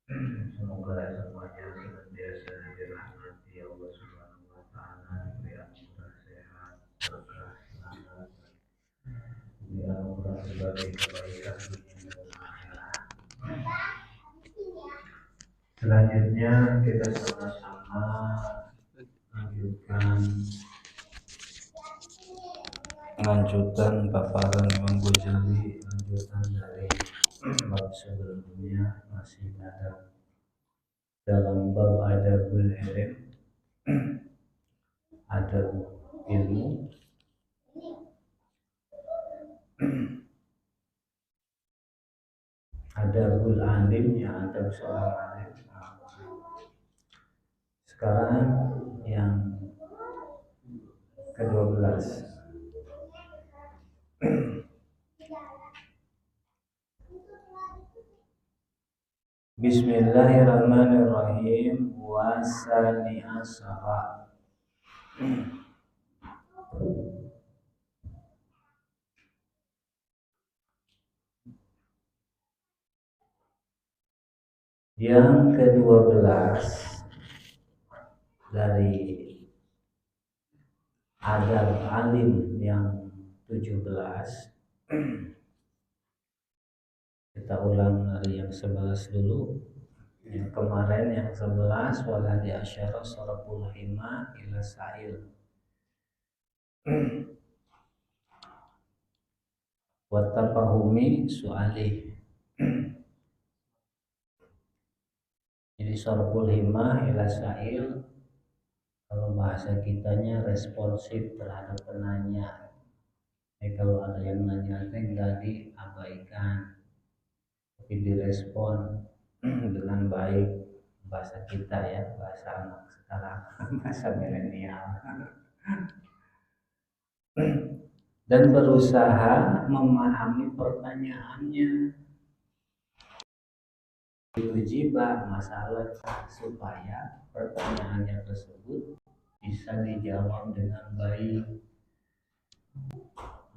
Semoga semuanya senantiasa dirahmati Allah Subhanahu wa taala, diberi anugerah sehat, berkah, selamat, diberi anugerah sebagai kebaikan dunia dan akhirat. Selanjutnya kita sama-sama lanjutkan lanjutan paparan Imam Ghazali, lanjutan dari bab sebelumnya, masih ada dalam bab adabul ilm, adab ilmu. Adabul alim, yang adab seorang alim. Sekarang yang ke-12. Bismillahirrahmanirrahim. Wasani asara. Yang ke-12 dari adab alim yang 17. Kita ulang dari yang 11 dulu. Yang kemarin yang 11, waladi asyara saraful hima ila sa'il. Watafahumi su'alih. Jadi saraful hima ila sa'il, kalau bahasa kitanya responsif terhadap penanya. Kalau ada yang nanya enggak diabaikan, tapi direspon dengan baik. Bahasa kita ya, bahasa anak sekarang, bahasa milenial. Dan berusaha memahami pertanyaannya, ujibah masalah, supaya pertanyaannya tersebut bisa dijawab dengan baik.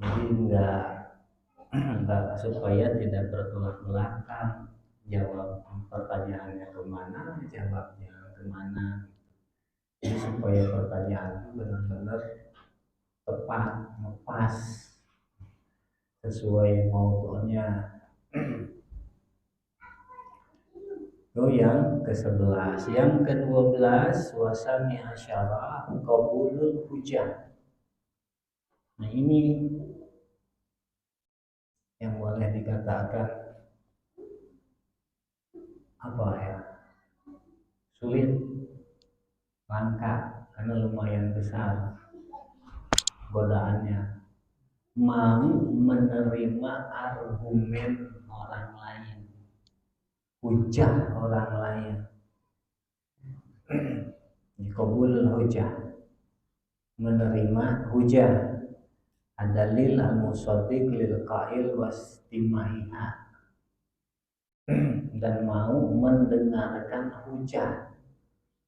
Jadi enggak supaya tidak bertolak belakang, jawab pertanyaannya kemana, jawabnya kemana. Jadi supaya pertanyaan itu benar-benar tepat, pas, sesuai mautunya. Itu yang ke-11. Yang ke-12, wasani asyara qabulul hujah. Nah ini yang boleh dikatakan apa ya, sulit, langka, karena lumayan besar godaannya. Mau menerima argumen orang lain, hujah orang lain. Qabulul hujah, menerima hujah. Adalil al-musaddiq lil qail wastimaiha, dan mau mendengarkan hujah.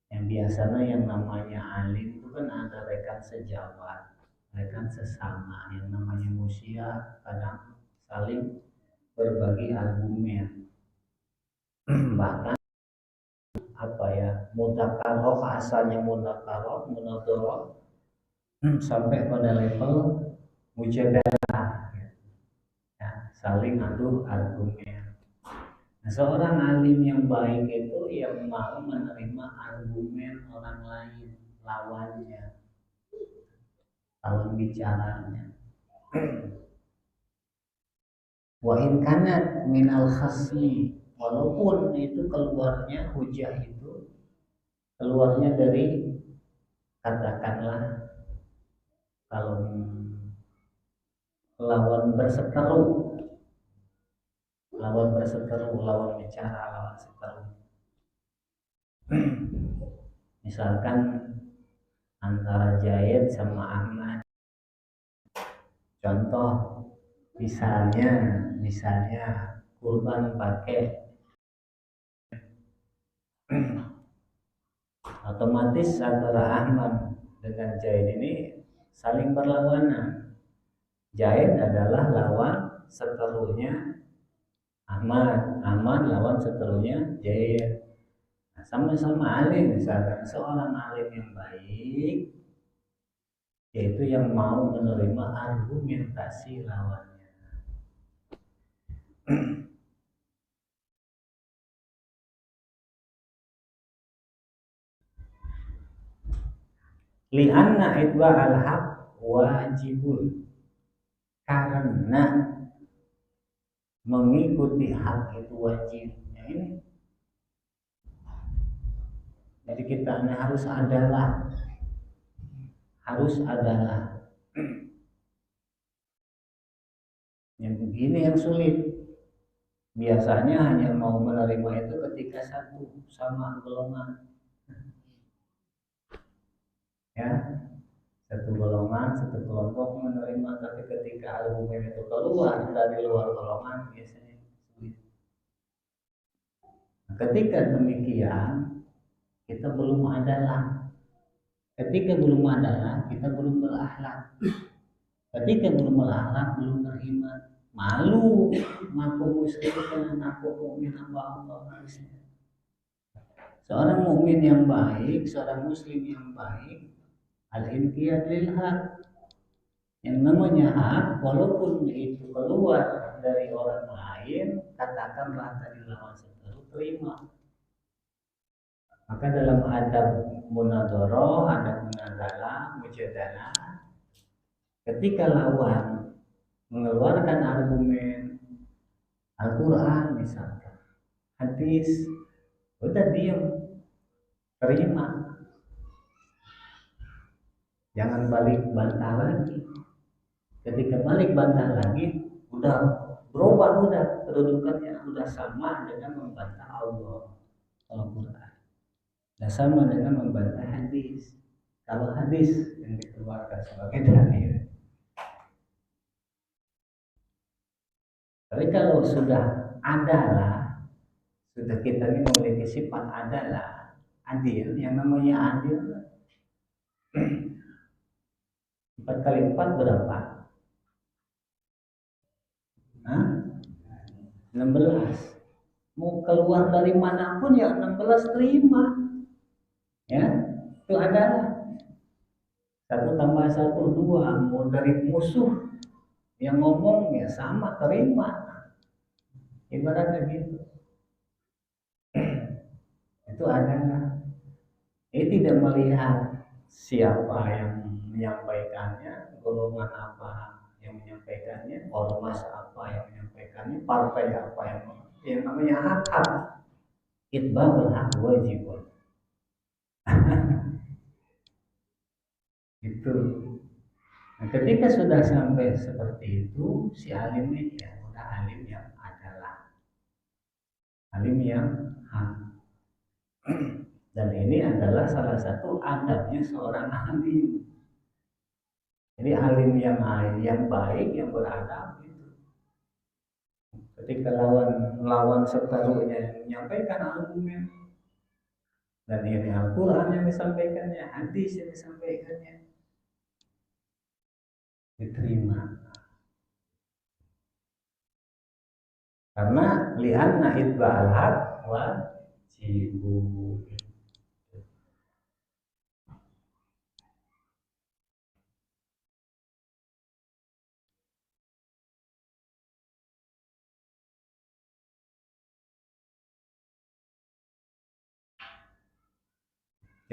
Yang biasanya yang namanya alim itu kan ada rekan sejawat, rekan sesama, yang namanya musia, kadang saling berbagi argumen. Bahkan apa ya, mudzakarah, asalnya mudzakarah, munadharah, sampai pada level mujadalah, ya, saling adu argumen. Nah, seorang alim yang baik itu yang mau menerima argumen orang lain, lawannya, lawan bicaranya. Wa in kanat min al khasmi, walaupun itu keluarnya hujah itu keluarnya dari, katakanlah kalau lawan berseteru, lawan bicara, lawan seteru. Misalkan antara Zaid sama Ahmad. Contoh, misalnya kurban pakai, otomatis antara Ahmad dengan Zaid ini saling berlawanan. Zaid adalah lawan seterunya Ahmad lawan seterunya Jair. Nah, sama-sama alim, misalkan seorang alim yang baik yaitu yang mau menerima argumentasi lawannya. Lianna itba al-haq wajibun, karena mengikuti hak itu wajib. Ya ini. Jadi kita harus adalah yang begini yang sulit. Biasanya hanya mau menerima itu ketika satu sama golongan. Ya, satu golongan, satu kelompok menerima, tapi ketika argumen itu keluar dari luar golongan biasanya sulit. Nah, ketika demikian kita belum adalah. Ketika belum adalah, kita belum berakhlak. Ketika belum berakhlak, belum beriman. Malu ngaku muslim dan ngaku mukmin hamba Allah harusnya. Seorang mukmin yang baik, seorang muslim yang baik, al-inqiyad lil haq. Yang namanya hak, walaupun itu keluar dari orang lain, katakanlah tadi lawan seteru, terima. Maka dalam adab munadharah, adab munadalah, mujadalah, ketika lawan mengeluarkan argumen Al-Quran misalkan, hadis, udah diam, terima, jangan balik bantah lagi. Ketika balik bantah lagi, udah berubah, udah kedudukannya udah sama dengan membantah Allah Al-Quran, udah sama dengan membantah hadis. Kalau hadis yang dikeluarkan sebagai dalil. Tapi kalau sudah adalah, sudah kita ini memiliki sifat adalah adil, yang namanya adil 4 kali 4 berapa? Hah? 16. Mau keluar dari manapun ya 16 terima. Ya, itu adalah 1 tambah 1 2. Mau dari musuh yang ngomong ya sama, terima. Ibaratnya gitu. Itu adalah. Ini tidak melihat siapa yang menyampaikannya, golongan apa yang menyampaikannya, ormas apa yang menyampaikannya, partai apa yang namanya hak. Itba'ul haq wajibun. Itu. Nah, ketika sudah sampai seperti itu, si alim ini ya udah alim yang adalah alim yang hak. Dan ini adalah salah satu adabnya seorang alim. Jadi alim yang baik, yang beradab itu. Ketika lawan seterunya menyampaikan argumen, dan ini Al-Quran yang disampaikannya, hadis yang disampaikannya, diterima. Karena li'anna itba'al haq wajibun.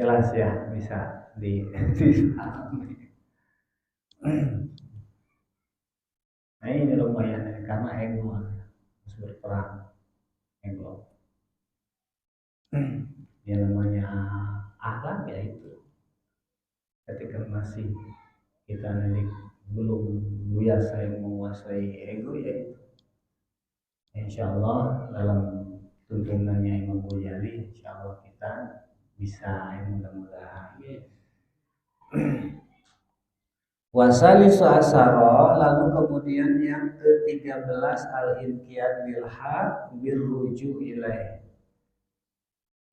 Jelas ya, bisa dipahami. Nah ini lumayan ya, karena ego harus berperang, ego. Yang namanya akhlak ya itu. Ketika masih kita nanti belum biasa menguasai ego ya itu. Insya Allah dalam tuntunannya Imam Ghazali, insya Allah kita bisa mudah-mudahan. Wasalisu asaro, lalu kemudian yang ke-13 al-inqiyad lil haq birruju ilaih,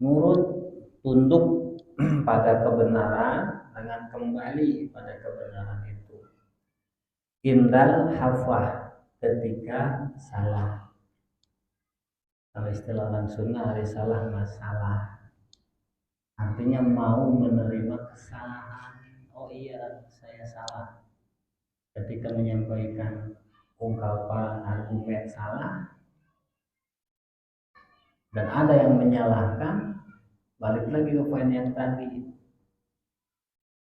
nurut tunduk pada kebenaran dengan kembali pada kebenaran itu. Indal hafah, ketika salah. Kalau istilah orang Sunda, hari salah masalah. Artinya mau menerima kesalahan. Oh iya, saya salah. Ketika menyampaikan ungkapan argumen salah dan ada yang menyalahkan, balik lagi ke poin yang tadi.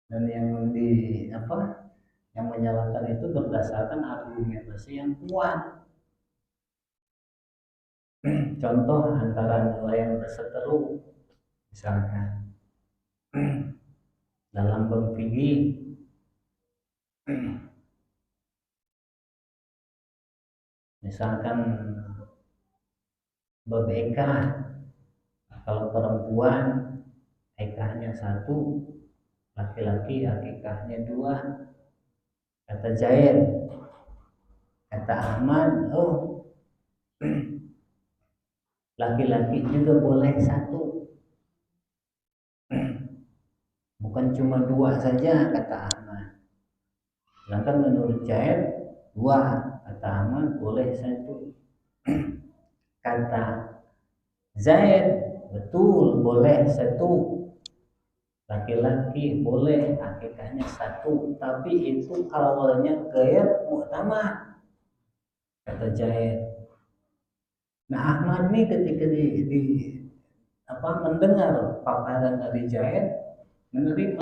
Dan yang menyalahkan itu berdasarkan argumentasi yang kuat. Contoh antara dua yang berseteru, misalkan dalam berpikir, misalkan bab-eka, kalau perempuan ekahnya 1, laki-laki akikahnya 2. Kata Zaid, kata Ahmad, oh laki-laki juga boleh 1, bukan cuma 2 saja, kata Ahmad. Sedangkan menurut Zaid 2, kata Ahmad boleh 1. Kata Zaid, betul boleh 1, laki-laki boleh akikahnya 1, tapi itu awalnya gair mu'tamad, kata Zaid. Nah Ahmad nih ketika mendengar paparan dari Zaid, menerima.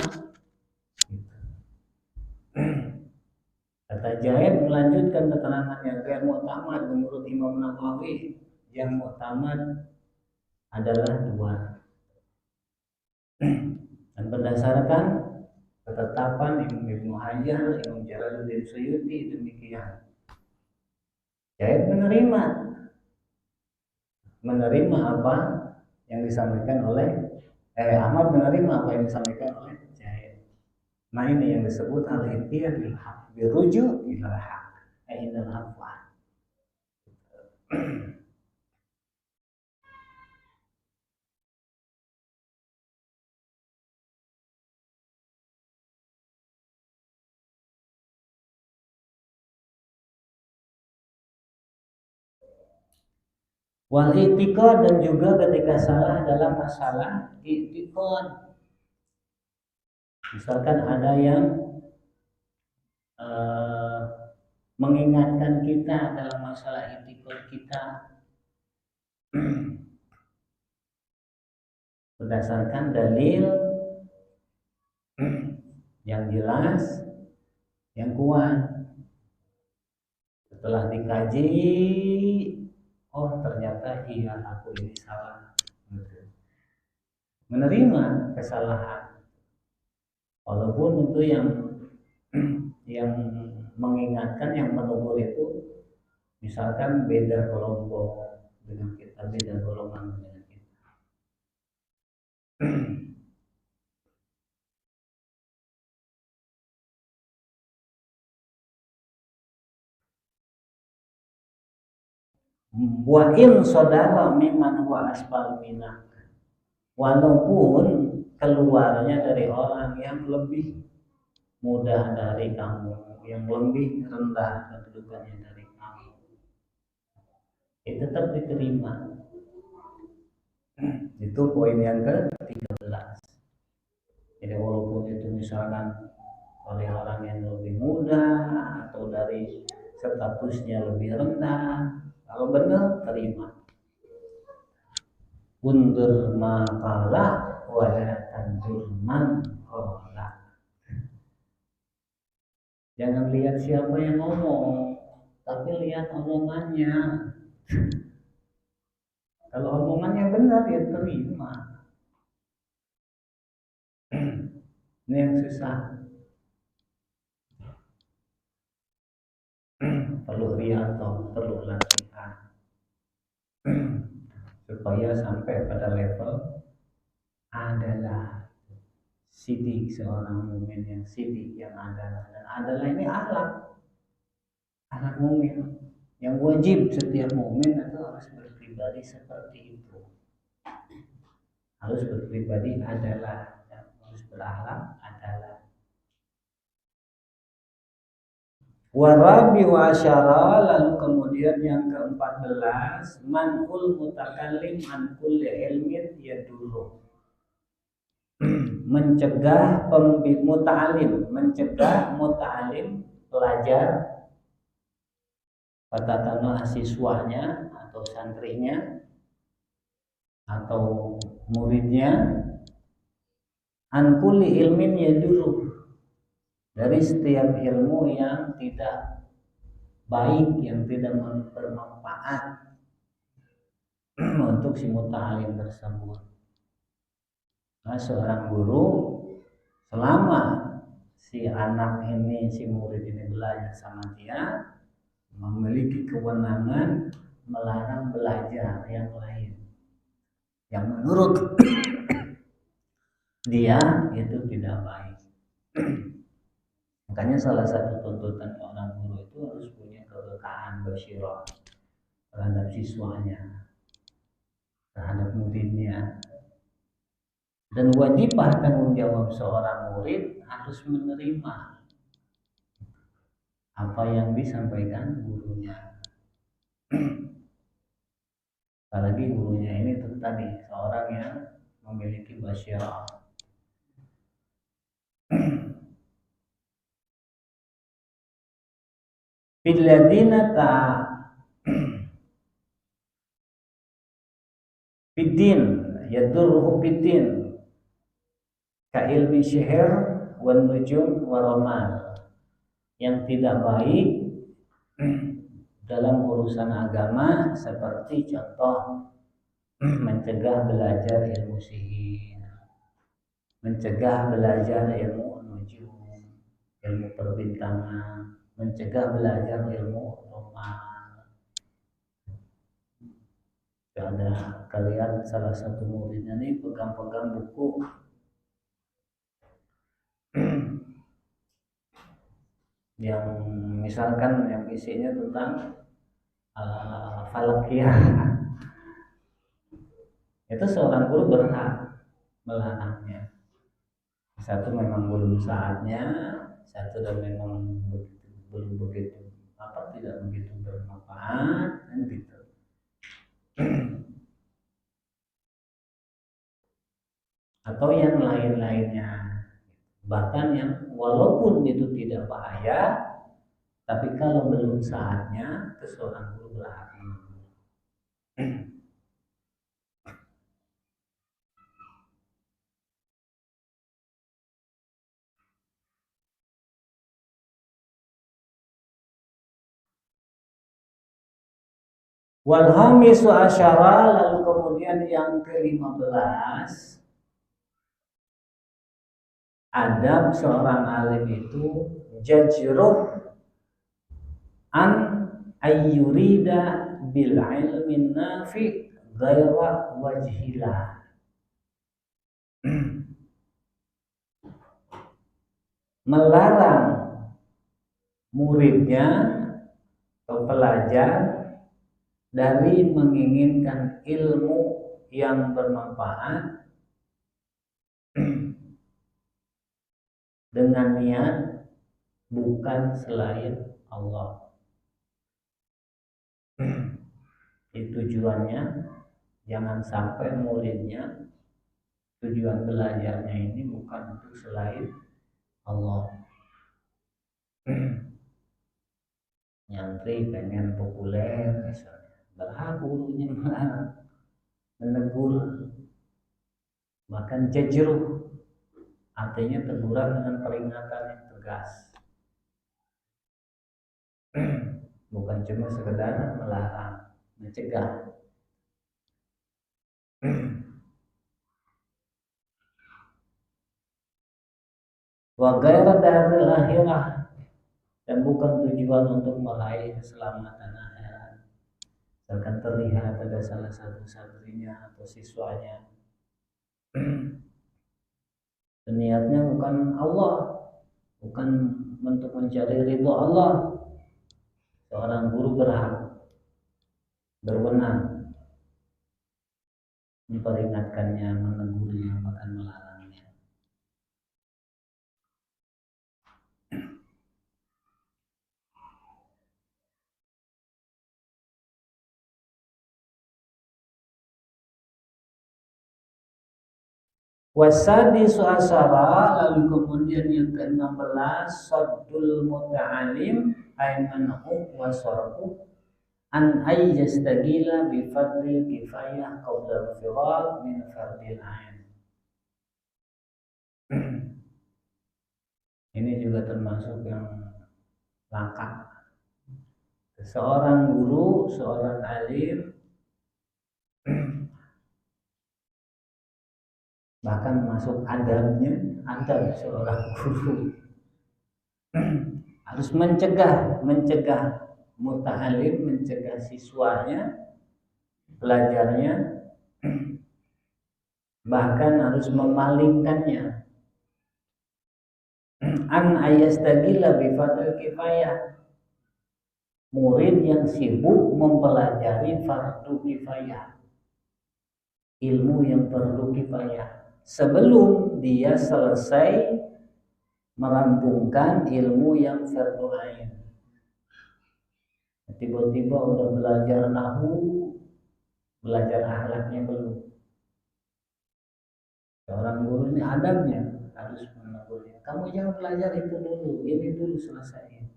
Kata Zaid melanjutkan keterangannya, gair mu'tamad menurut Imam Nawawi, yang mu'tamad adalah 2. Dan berdasarkan ketetapan Imam Ibnu Hajar, Imam Jalaluddin Suyuti demikian. Zaid menerima apa yang disampaikan oleh Ahmad, menerima apa yang disampaikan oleh Zaid. Nah ini yang disebut al-ihtiyar bil haq, biruju ila haq, ainal afwa. Wal i'tiqad, dan juga ketika salah dalam masalah i'tiqad. Misalkan ada yang mengingatkan kita dalam masalah i'tiqad kita berdasarkan dalil yang jelas, yang kuat. Setelah dikaji, oh ternyata iya aku ini salah. Menerima kesalahan, walaupun itu yang mengingatkan, yang menegur itu misalkan beda kelompok dengan kita, beda golongan dengan kita. Wa in sodara mimman huwa asfal minak, walaupun keluarnya dari orang yang lebih mudah dari kamu, yang lebih rendah kedudukannya dari kamu, itu tetap diterima. Itu poin yang ke-13. Jadi walaupun itu misalkan oleh orang yang lebih muda atau dari statusnya lebih rendah, kalau benar terima. Undur maqala wala tandur man qala. Jangan lihat siapa yang ngomong, tapi lihat omongannya. Kalau omongannya benar ya terima. Ini yang susah. Perlu riadoh, perlu latihan supaya sampai pada level adalah sidik, seorang mukmin yang sidik, yang adalah. Dan adalah ini anak mukmin yang wajib setiap mukmin itu harus berpribadi seperti itu, harus berpribadi adalah, harus berakhlak adalah. Warabi'u asyara, lalu kemudian yang ke-14 man'ul mutakallim an kulli ilmin yadurru, mencegah muta'alim pelajar, katakanlah siswanya atau santrinya atau muridnya, an kulli ilmin yadurru, dari setiap ilmu yang tidak baik, yang tidak bermanfaat untuk si muta'alim tersebut. Nah, seorang guru selama si anak ini, si murid ini belajar sama dia, memiliki kewenangan melarang belajar yang lain yang menurut dia itu tidak baik. Makanya salah satu tuntutan seorang guru itu harus punya kepekaan basyirah terhadap siswanya, terhadap muridnya. Dan wajibah tanggung jawab seorang murid harus menerima apa yang disampaikan gurunya. Apalagi gurunya ini tadi seorang yang memiliki basyirah. Billadina ta bidin yadurruhu bidin ka ilmi sihir wan nujum waramal, yang tidak baik dalam urusan agama seperti contoh mencegah belajar ilmu sihir, mencegah belajar ilmu nujum, ilmu perbintangan, mencegah belajar ilmu ramal. Ada kalian salah satu muridnya nih pegang-pegang buku yang misalkan yang isinya tentang falakiyah, itu seorang guru berhak melarangnya. Satu memang belum saatnya, satu dan memang belum begitu tidak begitu bermanfaat, kan gitu. Atau yang lain-lainnya, bahkan yang walaupun itu tidak bahaya, tapi kalau belum saatnya, seorang guru berhak menegur. Wal khamisu asyara, lalu kemudian yang ke-15, adab seorang alim itu jajruh an ayyurida bil ilmin nafi ghaira wajhilah. Melarang muridnya atau pelajar dari menginginkan ilmu yang bermanfaat dengan niat bukan selain Allah. Tujuannya jangan sampai muridnya tujuan belajarnya ini bukan untuk selain Allah. Nyantri pengen populer misalnya, berhak gurunya menegur, bahkan jajruh, artinya teguran dengan peringatan yang tegas, bukan cuma sekedar melarang, mencegah. Wa ghaira daril akhirah, dan bukan tujuan untuk meraih keselamatan akhirat. Misalkan terlihat ada salah satu santrinya atau siswanya niatnya bukan Allah, bukan untuk mencari ridho Allah, seorang guru berwenang memperingatkannya, menegurnya, bahkan melarangnya. Wasadisu asyara, lalu kemudian yang ke-16 saddul muta'alim ay man'u wa sarfu an ay yastagila bi fardil kifayah qabla al-firad min fardil ain. Ini juga termasuk yang langka. Seorang guru, seorang alim bahkan masuk adab seorang guru harus mencegah muta'alim, mencegah siswanya, pelajarnya, bahkan harus memalingkannya an ayastagila bi fardil kifayah, murid yang sibuk mempelajari fardu kifayah, ilmu yang fardu kifayah, sebelum dia selesai merampungkan ilmu yang fardu ain. Tiba-tiba udah belajar nahwu, belajar akhlaknya belum. Seorang guru ini adabnya harus menegurnya. Kamu jangan belajar itu dulu, ini dulu selesai.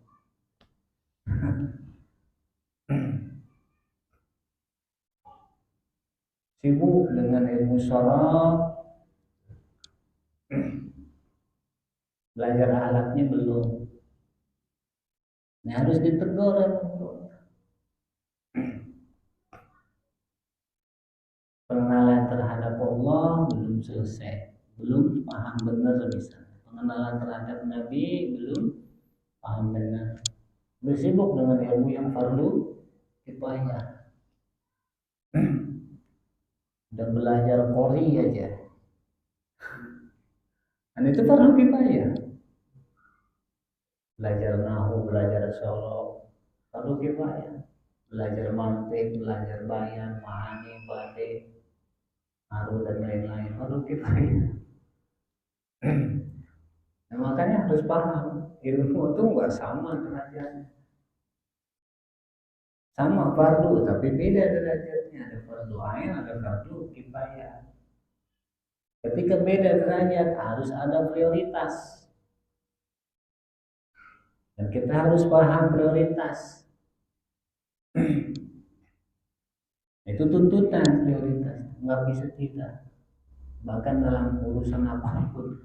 Sibuk dengan ilmu syaraf, belajar akhlaknya belum. Nah, harus ditegur ya. Pengenalan terhadap Allah belum selesai, belum paham benar misalnya. Pengenalan terhadap Nabi belum paham benar. Bersibuk dengan ilmu yang fardu kifayah. Udah belajar Qori aja. Dan itu fardu kifayah. Belajar nahwu, belajar sholok, fardu kifayah. Belajar mantik, belajar bayan, ma'ani, badi, naru dan lain-lain, fardu kifayah. Nah, makanya harus paham ilmu itu nggak sama derajatnya. Sama fardu tapi beda derajatnya. Ada fardu ain, ada fardu kifayah. Ketika beda derajat harus ada prioritas. Dan kita harus paham prioritas. Itu tuntutan prioritas, nggak bisa tidak. Bahkan dalam urusan apapun.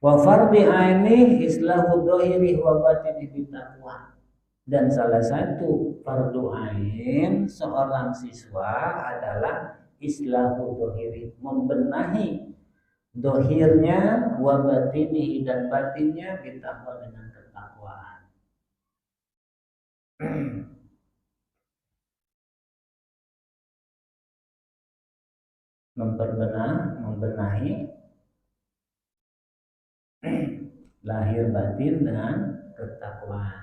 Wa fardhi aini islahu dhahiri wa batini bitaqwa. Dan salah satu fardu ain seorang siswa adalah islahu dhahiri, membenahi dohirnya, wa batinihi dan batinnya bitaqwa, dengan ketakwaan. Membenahi lahir batin dengan ketakwaan.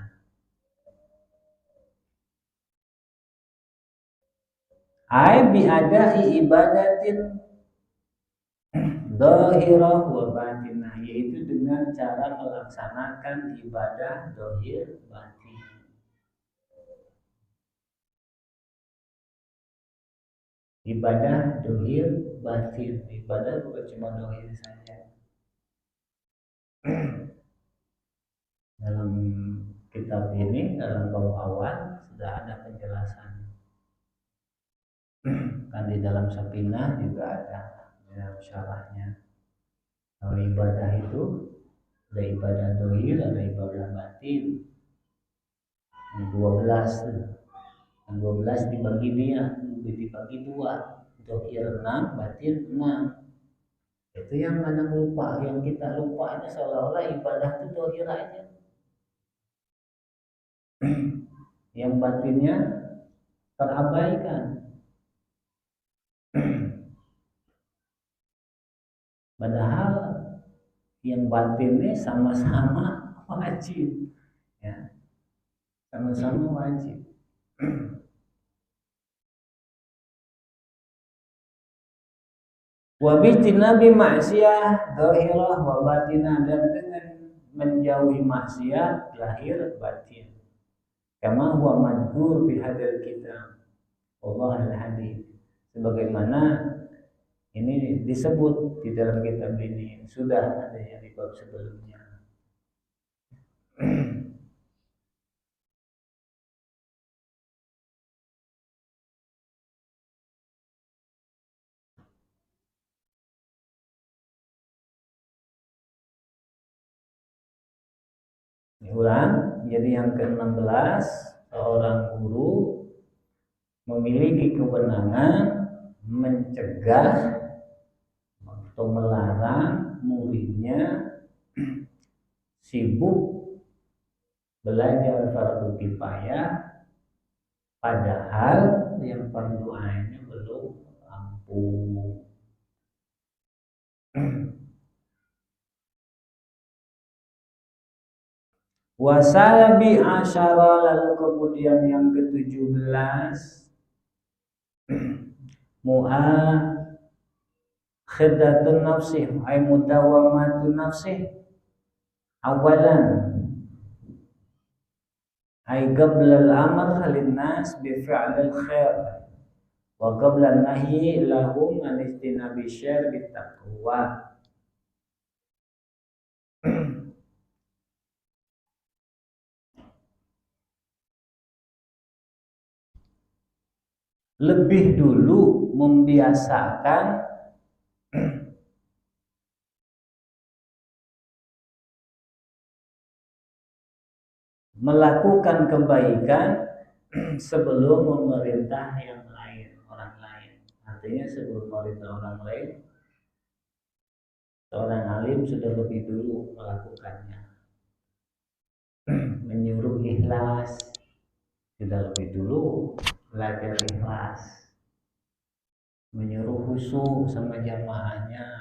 Ai biadai ibadatin dhahirah wa batinah, yaitu dengan cara melaksanakan ibadah dohir batin. Ibadah dohir batin, ibadah bukan cuma dohir saja. Dalam kitab ini, dalam bab awal sudah ada penjelasan. Kan di dalam Sakinah juga ada dalam syarahnya. Kalau ibadah itu ada ibadah dohir, ada ibadah batin. 12 dibagi dua, dohir 6, batin 6. Itu yang kadang lupa, yang kita lupa ini seolah-olah ibadah itu dohir aja. Yang batinnya terabaikan. Padahal yang batinnya sama-sama wajib, ya, sama-sama wajib. Wa bijtinabi maksiyah dhahirah wa batinah, dan dengan menjauhi maksiat lahir batin. kama huwa madhkur fi hadzal kitab wallahu al-hadi, sebagaimana ini disebut di dalam kitab ini, sudah ada yang di bab sebelumnya. Diulang, jadi yang ke-16, seorang guru memiliki kewenangan mencegah atau melarang muridnya sibuk belajar fardu kifayah, padahal yang fardu ainnya belum rampung. Wasabi asyara, lalu kemudian yang ke-17 mu'akhidatun nafsih ay mudawamatun nafsih awalan ay qabla al-amr linnas bi fi'lil khair wa qabla an-nahyi lahum an ijtinabi syarr bit taqwa. Lebih dulu membiasakan melakukan kebaikan sebelum memerintah yang lain, orang lain. Artinya sebelum memerintah orang lain, seorang alim sudah lebih dulu melakukannya. Menyuruh ikhlas, sudah lebih dulu belajar ikhlas. Menyuruh khusyuk sama jamaahnya,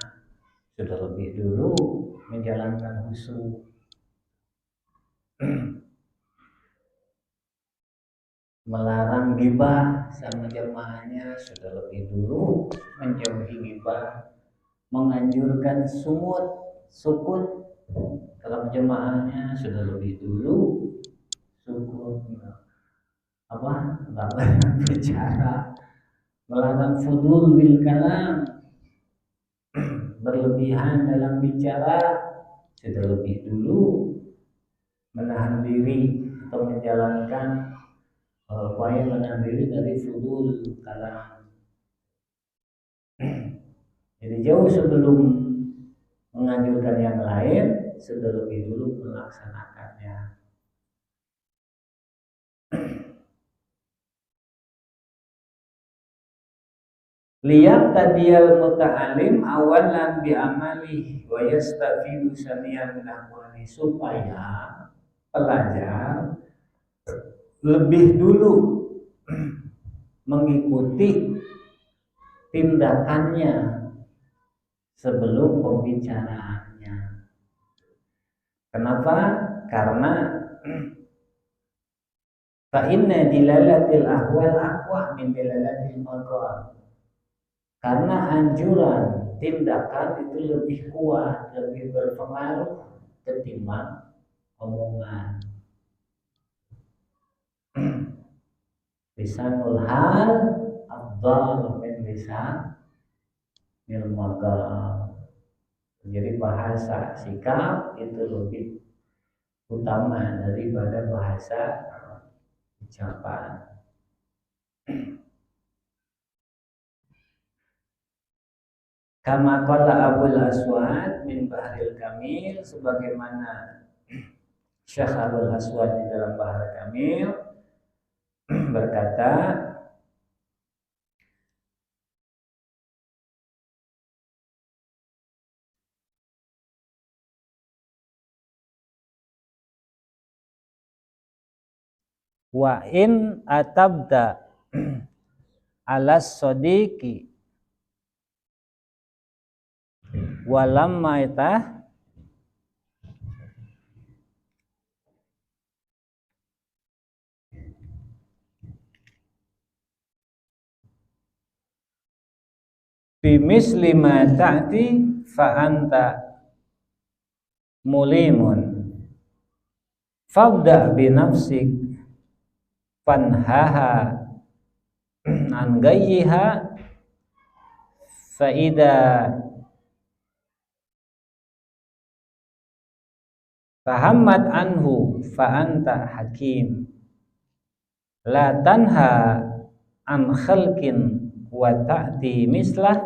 sudah lebih dulu menjalankan khusyuk. Melarang ghibah sama jamaahnya, sudah lebih dulu menjauhi ghibah. Menganjurkan sukut dalam jamaahnya, sudah lebih dulu sukut, nggak bicara. Melarang fudul bil kalam, berlebihan dalam bicara, sudah lebih dulu menahan diri atau menjalankan upaya menahan diri dari fudul kalam. Jadi jauh sebelum menganjurkan yang lain, sudah lebih dulu melaksanakannya. Lihat tadiyal muta'alim awalan bi amali wa yastafidu samian min aqwali, supaya pelajar lebih dulu mengikuti tindakannya sebelum pembicaraannya. Kenapa? Karena fa inna dilalatil ahwal aqwa min dilalatil maqal. Karena anjuran tindakan itu lebih kuat, lebih berpengaruh ketimbang omongan. Lisanul hal afdal min lisanil maqal. Jadi bahasa sikap itu lebih utama daripada bahasa ucapan. Kama qala Abul Aswad min Bahril Kamil, sebagaimana Syekh Abul Aswad di dalam Bahr Kamil berkata, wa in atabda alas sodiqi walamma itah bimisli ma ta'ti fa anta mulimun fabda bi nafsik fanhaha an gayyiha fa idza fahammat anhu fa anta hakim la tanha an khalqin wa ta'ti mislah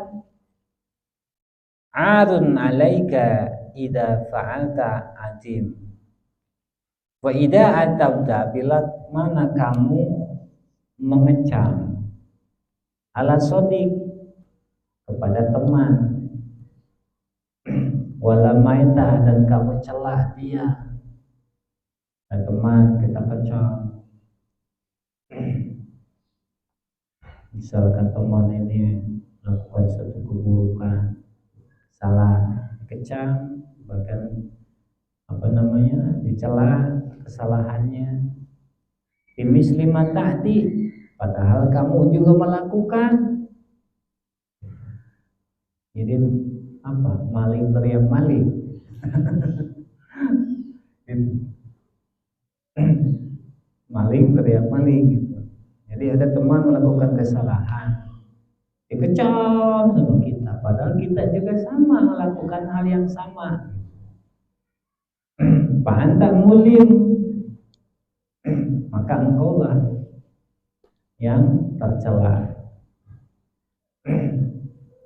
arun alaika idza fa'alta atim wa idza atabda bila mana kamu mengecam ala sodik kepada teman wala maita dan kamu celah dia dan teman kita kecam. Misalkan teman ini melakukan suatu keburukan, salah, dikecam, bahkan dicela kesalahannya. Timis lima tadi, padahal kamu juga melakukan. Jadi maling teriak maling. Maling teriak maling gitu. Jadi ada teman melakukan kesalahan, dikecam sama kita, padahal kita juga sama melakukan hal yang sama. Pahanta mulim, maka engkau lah yang tercela.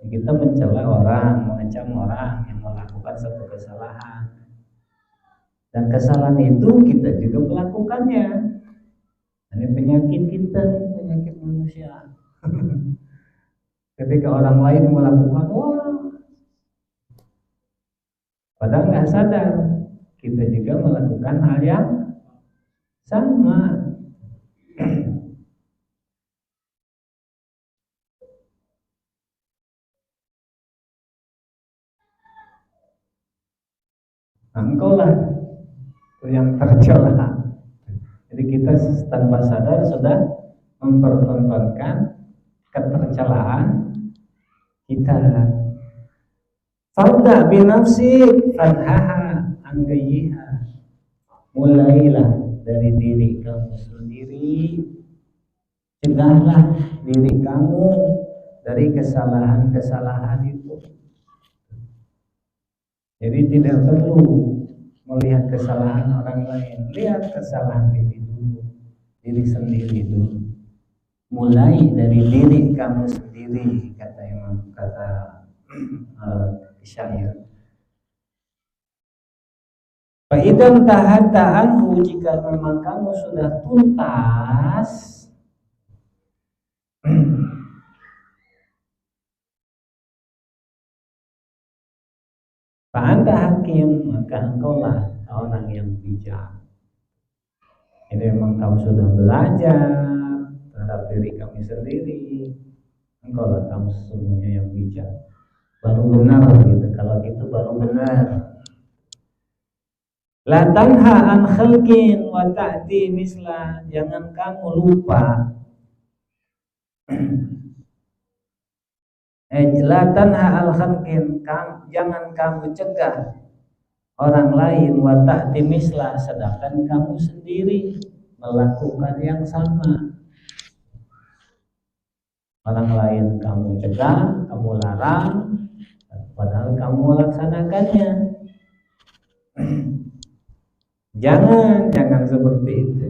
Kita mencela orang, mengecam orang yang melakukan satu kesalahan, dan kesalahan itu kita juga melakukannya. Ini penyakit kita, penyakit manusia. Ketika orang lain melakukan, padahal nggak sadar kita juga melakukan hal yang sama. Engkau lah yang tercela. Jadi kita tanpa sadar sudah mempertontonkan ketercelaan kita. Fabda binafsi fanhaha an gayyiha. Mulailah dari diri kamu sendiri. Cegahlah diri kamu dari kesalahan-kesalahan itu. Jadi tidak perlu melihat kesalahan orang lain, lihat kesalahan diri dulu, diri sendiri dulu. Mulai dari diri kamu sendiri, kata syair. Fa idzam tahadda anhu, jika memang kamu sudah tuntas Anta hakim, maka engkau lah orang yang bijak. Jadi memang kamu sudah belajar terhadap diri kami sendiri, engkau lah kamu sesungguhnya yang bijak. Baru benar gitu, kalau gitu baru benar. La tanha an khalqin wa ta'ti misla, jangan kamu lupa. La tanha al khalqin, jangan kamu cegah orang lain wa ta'ti misla, sedangkan kamu sendiri melakukan yang sama. Orang lain kamu cegah, kamu larang, padahal kamu laksanakannya. Jangan seperti itu.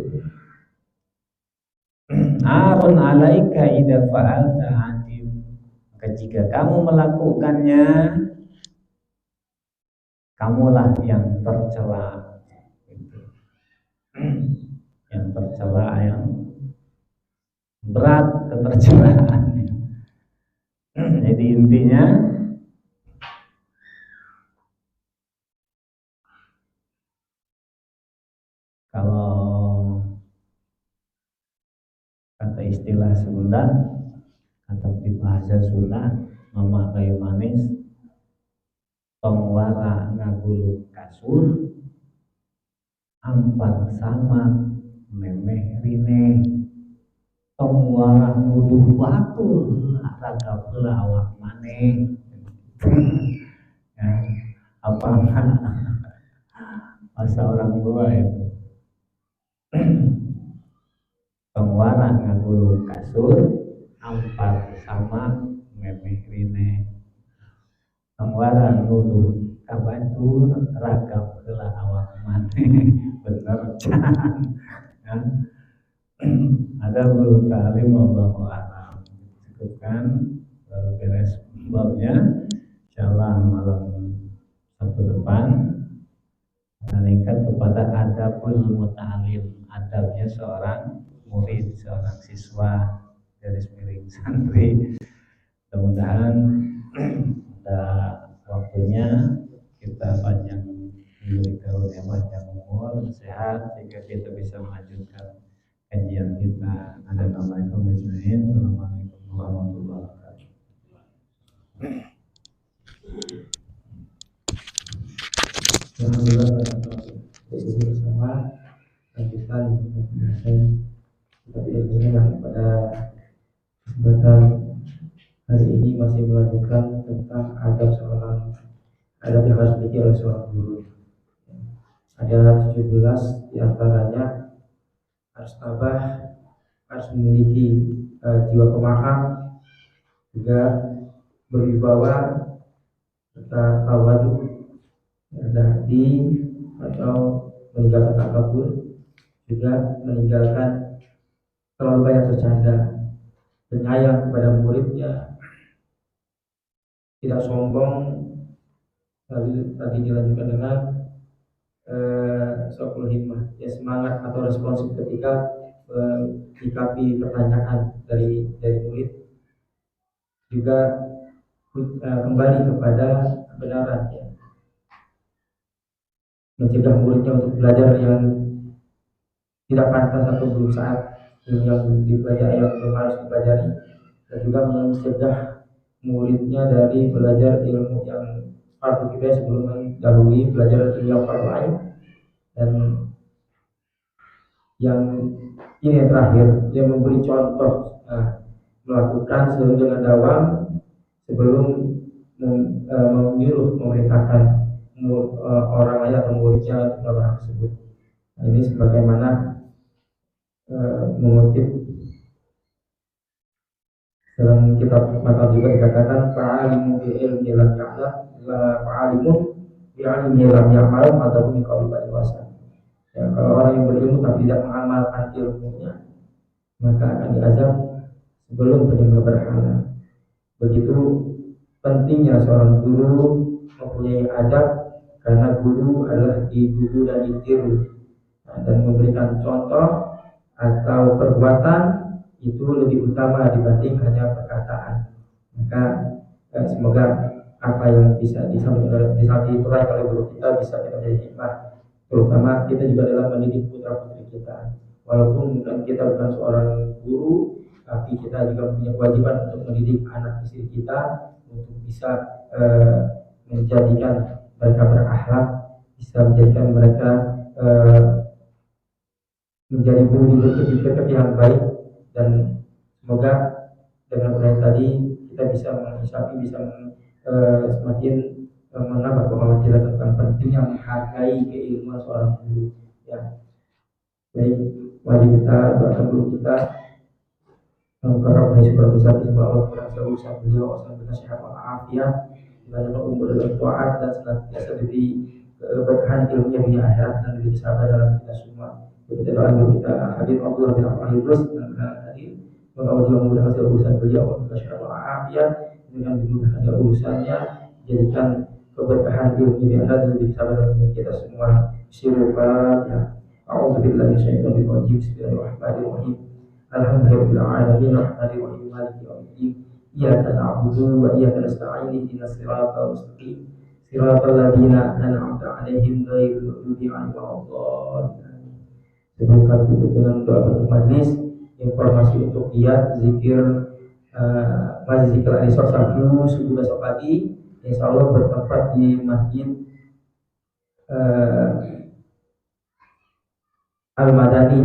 Arun alaika idza fa'alta atim, jika kamu melakukannya, kamulah yang tercela. Yang tercela, yang berat ketercelaannya. Jadi intinya kalau kata istilah Sunda atau di bahasa Sunda, memakai manis tong wara ngagulu kasur ampar sama memeh rine tong wara nuduh batur raga pula awak maneh. Ya, apa bahasa orang tua itu. Tong nganggo kasur ampar sama memeh rine angwaran nuduh kabantur ragap heula awak maneh bener can ya. Ada bulu talim wallahu a'lam cukupkan baru beres babnya insyaallah malam Sabtu depan meningkat kepada adabul muta'alim, adabnya seorang murid, seorang siswa garis miring santri. Mudah-mudahan pada waktunya kita panjang diberi karunia panjang umur, sehat sehingga kita bisa melanjutkan kajian kita. Assalamualaikum warahmatullahi wabarakatuh. Alhamdulillah bersama lanjutan kita tidak pada kesempatan hari ini masih melanjutkan tentang adab yang harus dimiliki oleh seorang guru. Ada 17 diantaranya harus tabah, harus memiliki jiwa pemaham, juga berwibawa, serta tawadu, rendah hati atau meninggalkan takabur, juga meninggalkan terlalu banyak bercanda, penyayang kepada muridnya, tidak sombong. Lalu tadi dilanjutkan dengan sokul himmah, ya semangat atau responsif ketika menyikapi pertanyaan dari murid, juga kembali kepada kebenaran, ya. Mencegah muridnya untuk belajar yang tidak pantas atau belum saat yang dipelajari, yang belum harus dipelajari, dan juga mencegah muridnya dari belajar ilmu yang fardu kifayah sebelum mendahului belajar ilmu yang fardu ain. Dan yang ini yang terakhir, dia memberi contoh melakukan sesuatu dengan dawam sebelum menyuruh, memerintahkan orang lain atau muridnya untuk melakukan tersebut. Nah, ini sebagaimana mengutip dalam kitab maka juga dikatakan fa'alimu bi ilmi lam ya'lam la fa'alimu bi ilmi lam ya'mal ataupun qaul dewasa. Ya, kalau orang yang berilmu tapi tidak mengamalkan ilmunya, maka akan diazab sebelum penyembah berhala. Begitu pentingnya seorang guru mempunyai adab, karena guru adalah digugu dan ditiru, dan memberikan contoh atau perbuatan itu lebih utama dibanding hanya perkataan. Maka semoga apa yang bisa disampaikan oleh guru kita bisa kita jadi hikmah, terutama kita juga dalam mendidik putra putri kita. Walaupun kita bukan seorang guru, tapi kita juga punya kewajiban untuk mendidik anak istri kita untuk bisa menjadikan mereka berakhlak, bisa menjadikan mereka menjadi bumi berkecukupan yang baik. Dan semoga dengan yang tadi kita bisa mengisapi, bisa semakin menambah pengalaman kita tentang pentingnya menghargai keilmuan seorang guru, ya. Baik, wajib kita doakan guru kita karena super besar di sebelah Allah merasa usaha beliau asal bersehat walafiat, banyak umur dalam taat dan senantiasa diberi keberkahan ilmunya dunia akhirat dan diberi sabar dalam kita semua. Kita doakan kita hadir Allah bin Al-Hadirus dan hadir semoga Allah memudahkan segala urusan beliau bersehat walafiat dengan dimudahkan segala urusannya, jadikan keberkahan ilmunya dunia akhirat dan diberi sabar dalam kita semua. Bismillahirrahmanirrahim. A'udzubillahi minasyaitonir rajim. Bismillahirrahmanirrahim. Alhamdulillahirabbil alamin arrahmanir rahim maliki yaumiddin iyyaka na'budu wa iyyaka nasta'in ihdinas siratal mustaqim siratal ladzina an'amta 'alaihim ghairil maghdubi 'alaihim waladdallin. Sebelum tutup dengan doa penutup majelis, informasi untuk giat zikir majlis zikir Al-Isra Sabtu subuh besok pagi, insyaallah bertempat di Masjid Al-Madani,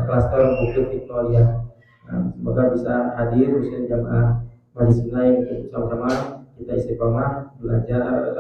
klaster Bukit Victoria. Semoga bisa hadir usia jamaah majlis lain untuk sama-sama kita istiqomah belajar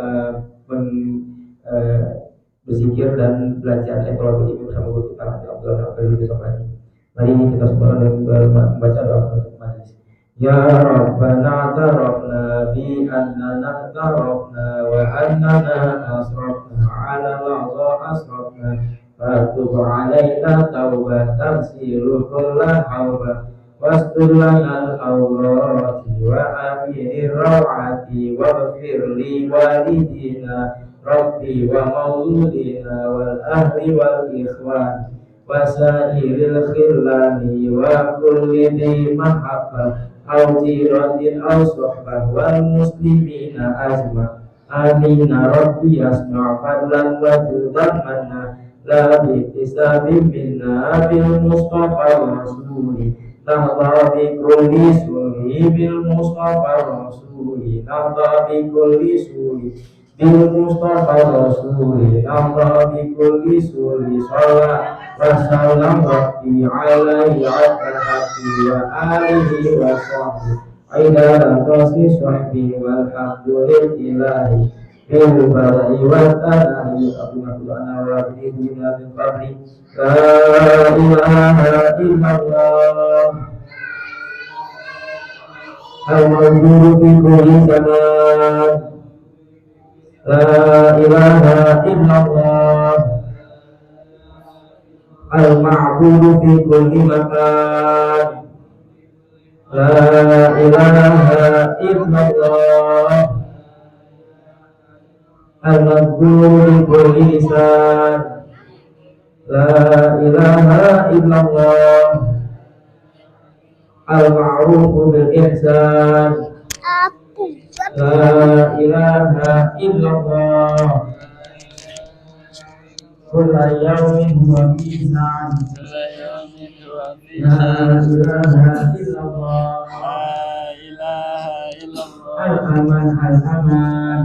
berzikir dan belajar ekolog ini bersama guru kita nanti Abdullah Abdul besok lagi. Mari kita semua membaca doa penutup majelis. Ya Rabbana tarafna bi annana tarafna wa annana asrafna ala Allah asrafna fatub alaina taubah tamsilu kulla haubah wastur lana al-awrati wa aminir rawati waghfir li walidina rabbi wa mauludina wal ahli wal ikhwan wasairil khillani wa kulli di mahabbah au jiratin au sohbah wal muslimina ajma amina rabbi asma' fadlan wa judan manna la bi'tisabim minna bil mustafa rasuli nahda bi kulli suri bil mustafa rasuli nahda bi kulli suri bil mustafa rasuli nahda bi kulli suri salat wasallam rabbi alaihi wa alihi wa sahbihi aidara tosi sahbihi walhamdulillahi bil bara'i wa tanahi abunakudana wa bidina bin qabli la ilaha illallah al-mawjudu fi kulli zaman la ilaha illallah al-ma'budu fi kulli makan la ilaha illallah al-mazkuru fi kulli lisan la ilaha illallah al-ma'rufu bil ihsan la ilaha illallah kulla yawmin huwa fi sa'an la ilaha illallah al-aman al-aman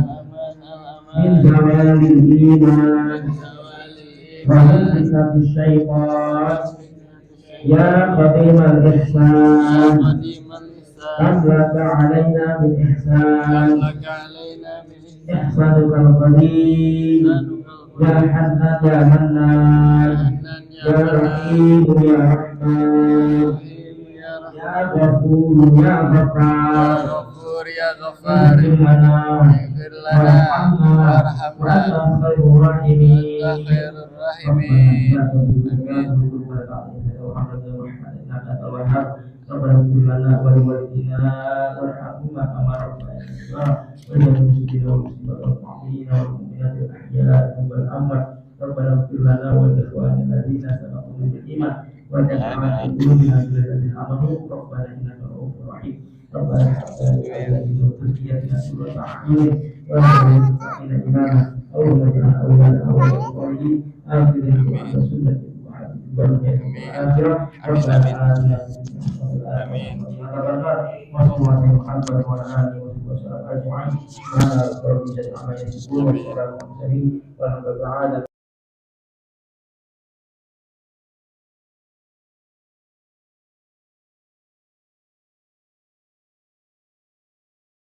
min jamalil iman wa min fitnatis syaitan ya qadimal ihsan qablaka alaina bil ihsan ihsanukal qadim ya hannan ya mannan ya rahim ya rahman ya ghafur ya ghaffar ya Ghaffar ighfir lana warhamna wa anta khairur rahimin Rabbana ighfir lana wa liwalidina warhamhuma kama rabbayana shaghira wa lil muslimina wal mu'minina wal mu'minati al-ahya'i wal amwat Rabbana ighfir lana wa li ikhwanina alladhina sabaquna bil iman wa la taj'al fi qulubina ghillan lil ladzina amanu Rabbana innaka ra'ufur rahim Rabbana hab lana min dhurriyyatina qurrata a'yun warhamna innaka imama Allahumma ij'al awwalana awwala qawli akhirana wa sunnati Amin.